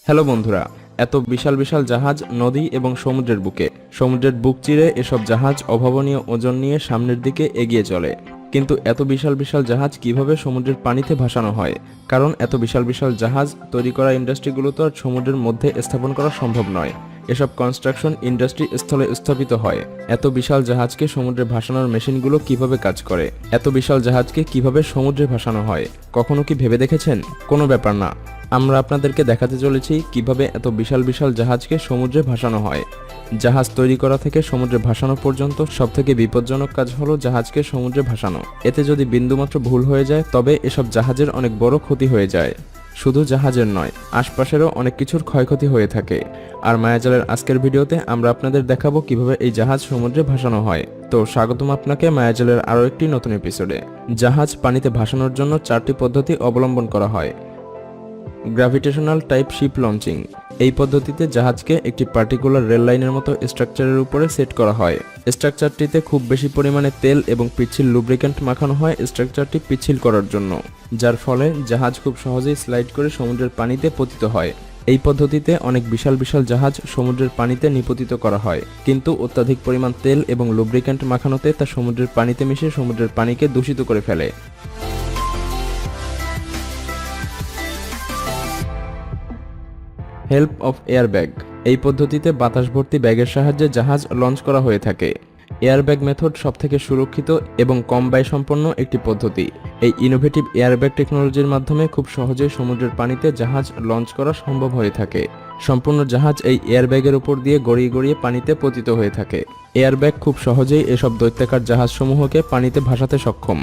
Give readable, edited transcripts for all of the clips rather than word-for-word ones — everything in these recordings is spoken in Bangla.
হ্যালো বন্ধুরা, এত বিশাল বিশাল জাহাজ নদী এবং সমুদ্রের বুক চিরে এসব জাহাজ অভাবনীয় ওজন নিয়ে সামনের দিকে এগিয়ে চলে। কিন্তু এত বিশাল বিশাল জাহাজ কিভাবে সমুদ্রের পানিতে ভাসানো হয়? কারণ এত বিশাল বিশাল জাহাজ তৈরি করা ইন্ডাস্ট্রিগুলো তো আর সমুদ্রের মধ্যে স্থাপন করা সম্ভব নয়। এসব কনস্ট্রাকশন ইন্ডাস্ট্রি স্থলে স্থাপিত হয়। এত বিশাল জাহাজকে সমুদ্রে ভাসানোর মেশিনগুলো কিভাবে কাজ করে? এত বিশাল জাহাজকে কিভাবে সমুদ্রে ভাসানো হয়? কখনো কি ভেবে দেখেছেন? কোনো ব্যাপার না, আমরা আপনাদেরকে দেখাতে চলেছি কিভাবে এত বিশাল বিশাল জাহাজকে সমুদ্রে ভাসানো হয়। জাহাজ তৈরি করা থেকে সমুদ্রে ভাসানো পর্যন্ত সবথেকে বিপজ্জনক কাজ হলো জাহাজকে সমুদ্রে ভাসানো। এতে যদি বিন্দুমাত্র ভুল হয়ে যায় তবে এসব জাহাজের অনেক বড় ক্ষতি হয়ে যায়। শুধু জাহাজের নয়, আশপাশেরও অনেক কিছুর ক্ষয়ক্ষতি হয়ে থাকে। আর মায়াজালের আজকের ভিডিওতে আমরা আপনাদের দেখাবো কিভাবে এই জাহাজ সমুদ্রে ভাসানো হয়। তো স্বাগতম আপনাকে মায়াজালের আরও একটি নতুন এপিসোডে। জাহাজ পানিতে ভাসানোর জন্য 4টি পদ্ধতি অবলম্বন করা হয়। Gravitational type ship launching. এই পদ্ধতিতে জাহাজকে একটি পার্টিকুলার রেল লাইনের মতো স্ট্রাকচারের উপরে সেট করা হয়। স্ট্রাকচারটিতে খুব বেশি পরিমাণে তেল এবং পিচ্ছিল লুব্রিক্যান্ট মাখানো হয় স্ট্রাকচারটি পিচ্ছিল করার জন্য, যার ফলে জাহাজ খুব সহজেই স্লাইড করে সমুদ্রের পানিতে পতিত হয়। এই পদ্ধতিতে অনেক বিশাল বিশাল জাহাজ সমুদ্রের পানিতে নিপতিত করা হয়, কিন্তু অত্যাধিক পরিমাণ তেল এবং লুব্রিক্যান্ট মাখানোতে তা সমুদ্রের পানিতে মিশে সমুদ্রের পানিকে দূষিত করে ফেলে। Help of air bag. এই পদ্ধতিতে বাতাস ভর্তি ব্যাগের সাহায্যে জাহাজ লঞ্চ করা হয়ে থাকে। এয়ারব্যাগ মেথড সবথেকে সুরক্ষিত এবং কম ব্যয়সম্পন্ন একটি পদ্ধতি। এই ইনোভেটিভ এয়ারব্যাগ টেকনোলজির মাধ্যমে খুব সহজেই সমুদ্রের পানিতে জাহাজ লঞ্চ করা সম্ভব হয়ে থাকে। সম্পূর্ণ জাহাজ এই এয়ারব্যাগের উপর দিয়ে গড়িয়ে গড়িয়ে পানিতে পতিত হয়ে থাকে। এয়ারব্যাগ খুব সহজেই এসব দৈত্যাকার জাহাজসমূহকে পানিতে ভাসাতে সক্ষম।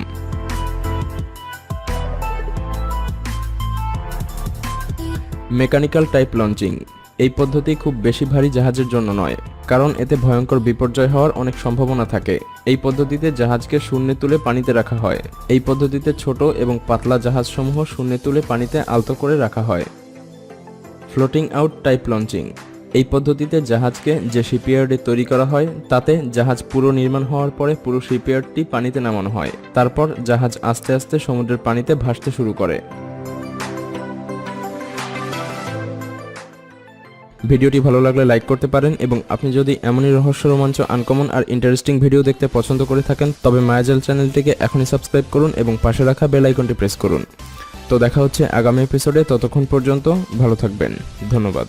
Mechanical type launching. এই পদ্ধতি খুব বেশি ভারী জাহাজের জন্য নয়, কারণ এতে ভয়ঙ্কর বিপর্যয় হওয়ার অনেক সম্ভাবনা থাকে। এই পদ্ধতিতে জাহাজকে শূন্যে তুলে পানিতে রাখা হয়। এই পদ্ধতিতে ছোট এবং পাতলা জাহাজসমূহ শূন্যে তুলে পানিতে আলতো করে রাখা হয়। Floating out type launching. এই পদ্ধতিতে জাহাজকে যে শিপইয়ার্ডে তৈরি করা হয় তাতে জাহাজ পুরো নির্মাণ হওয়ার পরে পুরো শিপইয়ার্ডটি পানিতে নামানো হয়। তারপর জাহাজ আস্তে আস্তে সমুদ্রের পানিতে ভাসতে শুরু করে। ভিডিওটি ভালো লাগলে লাইক করতে পারেন, এবং আপনি যদি এমনই রহস্য, রোমাঞ্চ, আনকমন আর ইন্টারেস্টিং ভিডিও দেখতে পছন্দ করে থাকেন তবে মায়াজাল চ্যানেলটিকে এখনই সাবস্ক্রাইব করুন এবং পাশে রাখা বেল আইকনটি প্রেস করুন। তো দেখা হচ্ছে আগামী এপিসোডে। ততক্ষণ পর্যন্ত ভালো থাকবেন। ধন্যবাদ।